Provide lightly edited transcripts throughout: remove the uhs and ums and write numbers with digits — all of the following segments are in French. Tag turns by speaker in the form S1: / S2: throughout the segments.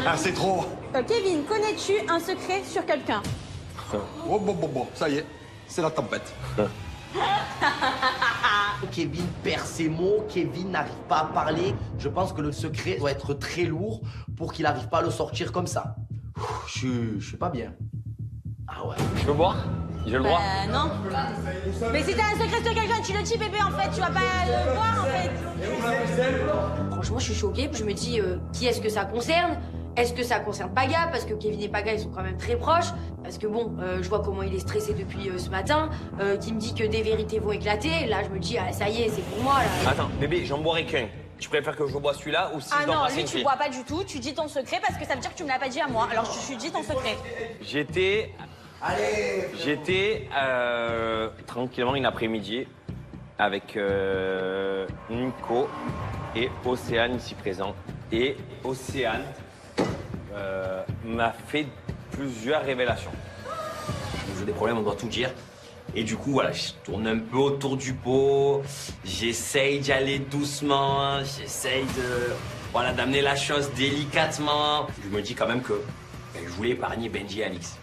S1: Ah, c'est trop.
S2: Kevin, connais-tu un secret sur quelqu'un?
S1: Oh, bon, ça y est, c'est la tempête.
S3: Kevin perd ses mots, Kevin n'arrive pas à parler. Je pense que le secret doit être très lourd pour qu'il n'arrive pas à le sortir comme ça. Je suis pas bien. Ah ouais.
S4: Je peux boire? J'ai le droit?
S2: Non. Mais si t'as un secret sur quelqu'un, tu le dis, bébé, en fait. Tu vas pas le voir, en fait.
S5: Franchement, je suis choquée. Je me dis, qui est-ce que ça concerne? Est-ce que ça concerne Paga? Parce que Kevin et Paga, ils sont quand même très proches. Parce que bon, je vois comment il est stressé depuis ce matin, qui me dit que des vérités vont éclater. Là, je me dis, ah, ça y est, c'est pour moi, là.
S4: Attends, bébé, j'en boirai qu'un. Tu préfères que je bois celui-là ou si
S2: Ah
S4: je dois
S2: non,
S4: passer
S2: lui,
S4: une
S2: tu
S4: fille?
S2: bois pas du tout. Tu dis ton secret parce que ça veut dire que tu me l'as pas dit à moi. Alors, je dis ton secret.
S4: J'étais tranquillement une après-midi avec Nico et Océane ici présent. Et Océane m'a fait plusieurs révélations.
S3: J'ai des problèmes, on doit tout dire. Et du coup, voilà, je tourne un peu autour du pot. J'essaye d'y aller doucement. J'essaye d'amener la chose délicatement. Je me dis quand même que je voulais épargner Benji et Alix.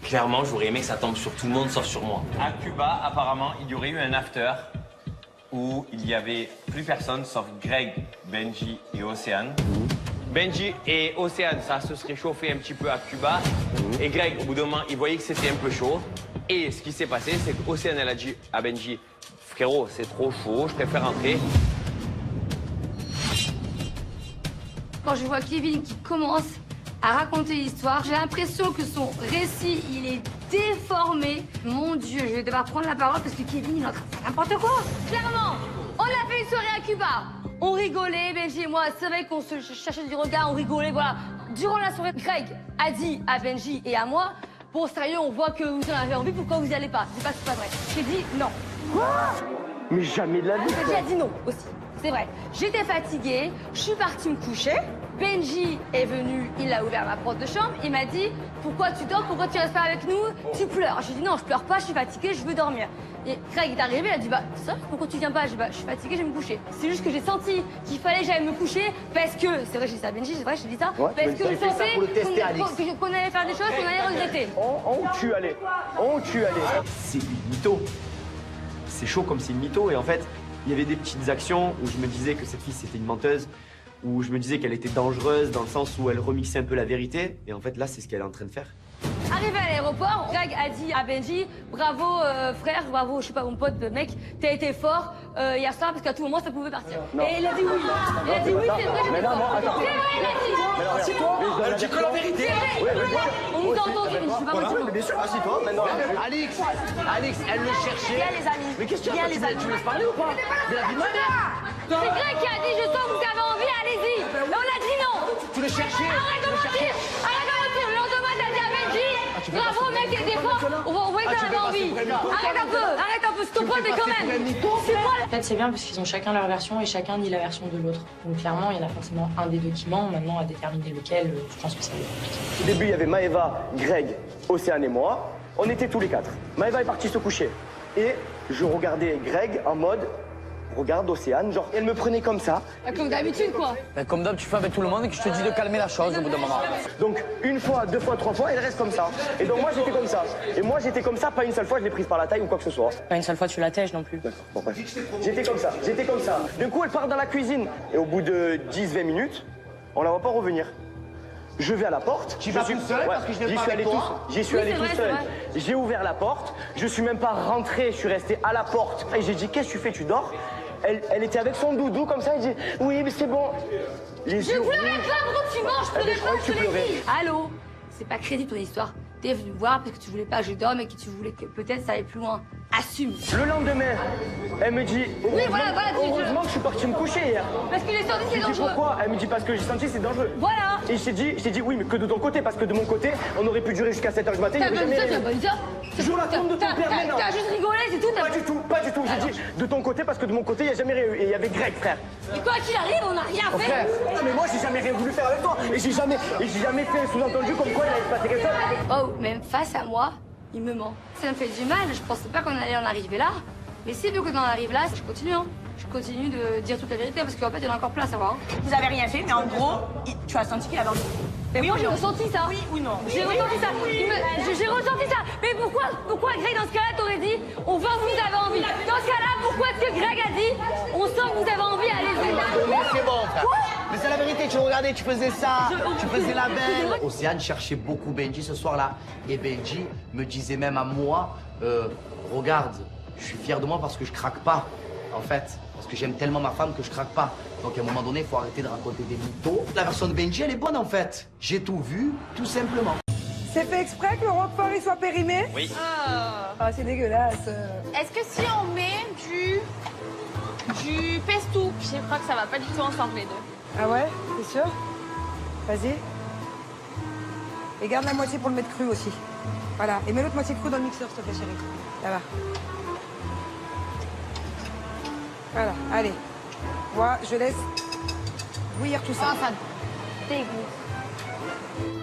S3: Clairement, j'aurais aimé que ça tombe sur tout le monde sauf sur moi.
S4: À Cuba, apparemment, il y aurait eu un after où il y avait plus personne sauf Greg, Benji et Océane. Benji et Océane, ça se serait chauffé un petit peu à Cuba. Et Greg, au bout d'un moment, il voyait que c'était un peu chaud. Et ce qui s'est passé, c'est qu'Océane, elle a dit à Benji, frérot, c'est trop chaud, je préfère rentrer.
S5: Quand je vois Kevin qui commence à raconter l'histoire, j'ai l'impression que son récit, il est déformé. Mon Dieu, je vais devoir prendre la parole parce que Kevin, il est en train de faire n'importe quoi. Clairement, on a fait une soirée à Cuba. On rigolait, Benji et moi. C'est vrai qu'on se cherchait du regard, on rigolait, voilà. Durant la soirée, Greg a dit à Benji et à moi, bon, sérieux, on voit que vous en avez envie, pourquoi vous n'y allez pas? C'est pas que c'est pas vrai. J'ai dit non.
S6: Quoi? Mais jamais de la vie.
S5: Benji a dit non aussi. C'est vrai. J'étais fatiguée, je suis partie me coucher. Benji est venu, il a ouvert ma porte de chambre, il m'a dit « Pourquoi tu dors? Pourquoi tu restes pas avec nous? Tu pleures ». J'ai dit « Non, je pleure pas, je suis fatiguée, je veux dormir ». Et Craig est arrivé, il a dit « Bah, ça, pourquoi tu viens pas ?» J'ai dit « Bah, je suis fatiguée, je vais me coucher ». C'est juste que j'ai senti qu'il fallait que j'aille me coucher parce que, c'est vrai, j'ai dit ça à Benji, c'est vrai, j'ai dit ça,
S6: Ouais,
S5: parce que je sentais
S6: Alix.
S5: qu'on allait faire des choses qu'on allait regretter.
S6: On tue, allez. On tue, allez.
S7: C'est une mytho. C'est chaud comme c'est une mytho. Et en fait, il y avait des petites actions où je me disais que cette fille, c'était une menteuse, où je me disais qu'elle était dangereuse dans le sens où elle remixait un peu la vérité. Et en fait, là, c'est ce qu'elle est en train de faire.
S5: Arrivé à l'aéroport, Greg a dit à Benji « Bravo frère, bravo, je sais pas, mon pote, mec, t'as été fort hier soir parce qu'à tout moment ça pouvait partir. » Et il a dit oui. Il a dit oui, c'est vrai, j'étais fort. C'est vrai, il a dit.
S3: C'est toi? Elle dit que la vérité.
S5: On nous a entendu, mais je suis pas motivée.
S6: Bien sûr, assis-toi, maintenant.
S3: Alix, elle le cherchait.
S5: Viens les amis.
S3: Mais qu'est-ce qu'il y a?
S5: Viens les amis.
S3: Tu me laisses parler ou pas? De la vie de ma mère.
S5: C'est Greg qui a dit je sens que vous avez envie, allez-y. Et on a dit non.
S3: Tu le cherchais.
S5: Arrête de mentir. Arrête de mentir. Le lendemain, t'as dit à Benji bravo mec, t'étais fort. On voit que t'en avais envie. Arrête un peu, s'il te plaît, mais quand même. C'est moi.
S8: En fait, c'est bien parce qu'ils ont chacun leur version et chacun dit la version de l'autre. Donc clairement, il y en a forcément un des deux qui ment. Maintenant, à déterminer lequel, je pense que ça va être compliqué.
S6: Au début, il y avait Maëva, Greg, Océane et moi. On était tous les quatre. Maëva est partie se coucher. Et je regardais Greg en mode, regarde Océane, genre, elle me prenait comme ça.
S5: Comme d'habitude, quoi.
S3: Comme d'hab, tu fais avec tout le monde et que je te dis de calmer la chose au bout d'un moment.
S6: Donc, une fois, deux fois, trois fois, elle reste comme ça. Et donc, moi, j'étais comme ça. Et moi, j'étais comme ça, pas une seule fois, je l'ai prise par la taille ou quoi que ce soit.
S8: Pas une seule fois, tu la tèches non plus.
S6: D'accord, bon, bref. J'étais comme ça, j'étais comme ça. D'un coup, elle part dans la cuisine. Et au bout de 10-20 minutes, on la voit pas revenir. Je vais à la porte.
S3: Tu vas tout seul parce que je n'ai pas avec toi.
S6: J'y suis allé tout seul. J'ai ouvert la porte. Je suis même pas rentré. Je suis resté à la porte. Et j'ai dit, qu'est-ce que tu fais? Tu dors? Elle était avec son doudou comme ça. Elle dit, oui, mais c'est bon.
S5: Je pleurais pas, pourquoi tu manges? Je pleurais pas, je te l'ai dit. Allô? C'est pas crédible ton histoire. T'es venu me voir parce que tu voulais pas que je dorme et que tu voulais que peut-être ça aille plus loin. Assume.
S6: Le lendemain, elle me dit,
S5: Oui, voilà,
S6: heureusement que je suis parti me coucher hier.
S5: Parce que les sorties, c'est
S6: Je dis
S5: dangereux.
S6: pourquoi? Elle me dit parce que j'ai senti c'est dangereux.
S5: Voilà.
S6: Et je t'ai dit oui, mais que de ton côté, parce que de mon côté, on aurait pu durer jusqu'à 7h du matin.
S5: T'as bonne ça, t'as bonne ça.
S6: Je la compte de ton père maintenant.
S5: T'as juste rigolé, c'est tout.
S6: Pas du tout, pas du tout. J'ai dit de ton côté, parce que de mon côté, il n'y a jamais rien eu. Et il y avait Greg, frère.
S5: Et quoi qu'il arrive, on n'a rien fait.
S6: Frère, non, mais moi, j'ai jamais rien voulu faire avec toi. Et j'ai jamais fait un sous-entendu comme quoi il allait se passer quelque chose.
S5: Oh, même face à moi, il me ment. Ça me fait du mal, je pensais pas qu'on allait en arriver là. Mais si vu qu'on en arrive là, je continue, hein. je continue de dire toute la vérité parce qu'en fait, il y en a encore plein à savoir.
S2: Vous avez rien fait, mais en gros, tu as senti qu'il avait envie.
S5: Mais moi, j'ai ressenti ça.
S2: Oui ou non?
S5: J'ai ressenti ça. J'ai ressenti ça. Mais pourquoi Greg, dans ce cas-là, t'aurais dit on voit que vous avez envie? Dans ce cas-là, pourquoi est-ce que Greg a dit on sent que vous avez envie, allez-y?
S9: Mais c'est bon, frère. Mais c'est la vérité, tu regardais, tu faisais ça, tu faisais la belle. Océane cherchait beaucoup Benji ce soir-là. Et Benji me disait même à moi, regarde, je suis fier de moi parce que je craque pas, en fait. Parce que j'aime tellement ma femme que je craque pas. Donc à un moment donné, il faut arrêter de raconter des mythos. La version de Benji, elle est bonne en fait. J'ai tout vu, tout simplement.
S10: C'est fait exprès que le roquefort il soit périmé?
S4: Oui.
S10: Ah, c'est dégueulasse.
S2: Est-ce que si on met du pesto, je crois que ça va pas du tout ensemble les deux.
S10: Ah ouais? T'es sûr? Vas-y. Et garde la moitié pour le mettre cru aussi. Voilà. Et mets l'autre moitié cru dans le mixeur, s'il te plaît, chérie. Là-bas. Voilà, allez. Moi, je laisse bouillir tout ça.
S2: Oh, ça dégoûte.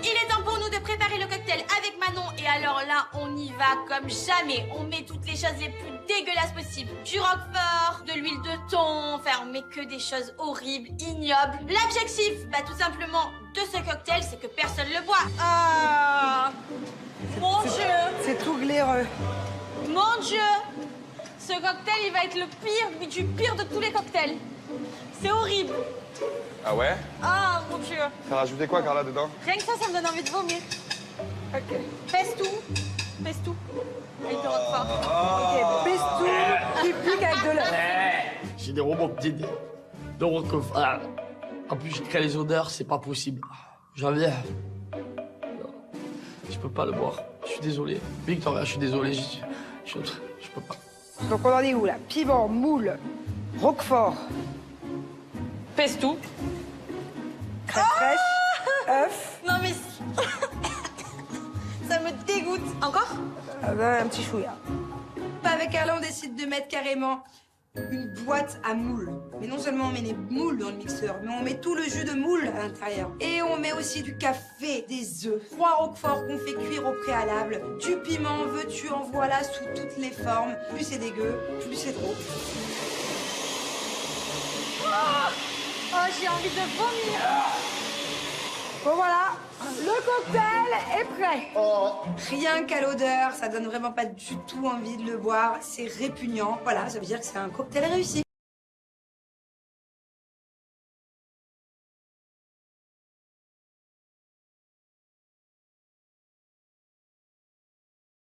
S2: Il est temps pour nous de préparer le cocktail avec Manon. Et alors là, on y va comme jamais. On met toutes les choses les plus dégueulasses possibles. Du roquefort, de l'huile de thon. Enfin, on met que des choses horribles, ignobles. L'objectif, tout simplement, de ce cocktail, c'est que personne le boit. Ah, mon Dieu.
S10: C'est tout glaireux.
S2: Mon Dieu. Ce cocktail, il va être le pire du pire de tous les cocktails. C'est horrible.
S11: Ah ouais?
S2: Ah, mon Dieu.
S11: T'as rajouté quoi, Carla, dedans?
S2: Rien que ça me donne envie de vomir.
S10: Ok.
S2: Pesto. Pesto. Avec le roquefort.
S10: Ok, pesto qui pique avec de l'œuf.
S12: J'ai des robots de roquefort. En plus, je crée les odeurs, c'est pas possible. J'en viens. Je peux pas le boire. Je suis désolé. Victoria, je suis désolé. Je peux pas.
S10: Donc on en est où là? Piment, moule, roquefort,
S8: Pesto.
S10: crème fraîche, œuf.
S2: Non mais... ça me dégoûte. Encore?
S10: Ah ben, un petit chouïa. Avec Carla, on décide de mettre carrément une boîte à moules. Mais non seulement on met les moules dans le mixeur, mais on met tout le jus de moule à l'intérieur. Et on met aussi du café, des œufs, 3 roqueforts qu'on fait cuire au préalable, du piment, veux-tu, en voilà, sous toutes les formes. Plus c'est dégueu, plus c'est drôle.
S2: Oh, j'ai envie de vomir.
S10: Bon voilà, le cocktail est prêt. Rien qu'à l'odeur, ça donne vraiment pas du tout envie de le boire. C'est répugnant. Voilà, ça veut dire que c'est un cocktail réussi.